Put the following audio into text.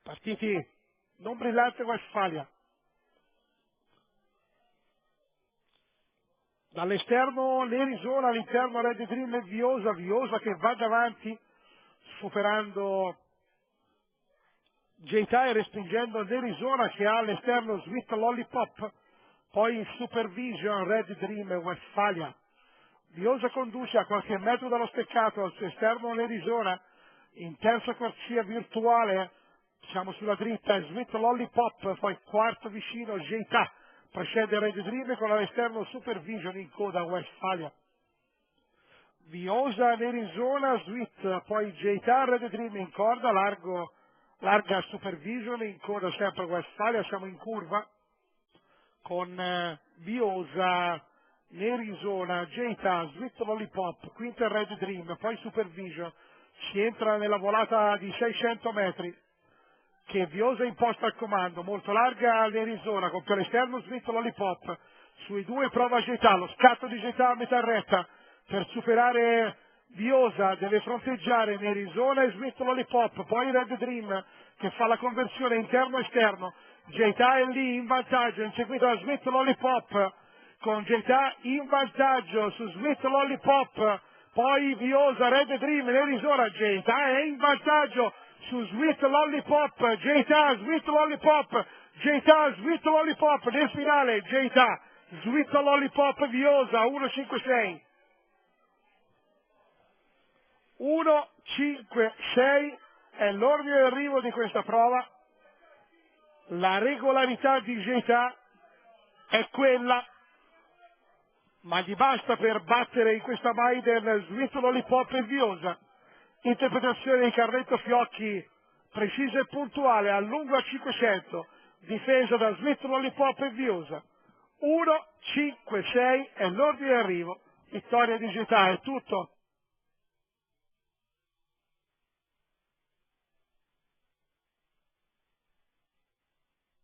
Partiti non brillante Westfalia. Dall'esterno L'Arizona, all'interno Red Dream e Viosa, Viosa che va davanti superando J-Tire e respingendo L'Arizona che ha all'esterno Sweet Lollipop, poi in Supervision Red Dream e Westfalia. Viosa conduce a qualche metro dallo steccato, al suo esterno L'Arizona, in terza corsia virtuale, siamo sulla dritta, Sweet Lollipop, poi quarto vicino J-Ta, precede Red Dream con all'esterno Supervision in coda Westfalia. Viosa, L'Arizona, Sweet, poi J-Ta, Red Dream in corda, larga Supervision, in coda sempre Westfalia, siamo in curva con Viosa, L'Arizona, J-Ta, Sweet Lollipop, quinta Red Dream, poi Supervision, si entra nella volata di 600 metri che Viosa imposta al comando, molto larga L'Arizona, con più all'esterno Sweet Lollipop, sui due prova J-Ta, lo scatto di J-Ta a metà retta, per superare Viosa deve fronteggiare L'Arizona e Sweet Lollipop, poi Red Dream che fa la conversione interno-esterno, J-Ta è lì in vantaggio, inseguito da Sweet Lollipop, con J-Ta in vantaggio su Sweet Lollipop, poi Viosa, Red Dream, L'Arizona, J-Ta è in vantaggio su Sweet Lollipop, J-Ta, Sweet Lollipop, J-Ta, Sweet Lollipop, nel finale J-Ta, Sweet Lollipop, Viosa, 1-5-6. 1-5-6 è l'ordine di arrivo di questa prova. La regolarità di J-Ta è quella, ma gli basta per battere in questa Maiden Sweet Lollipop e Viosa. Interpretazione di Carletto Fiocchi, precisa e puntuale, a lungo a 500, difesa da Sweet Lollipop e Viosa. 1-5-6 è l'ordine di arrivo. Vittoria di J-Ta, è tutto.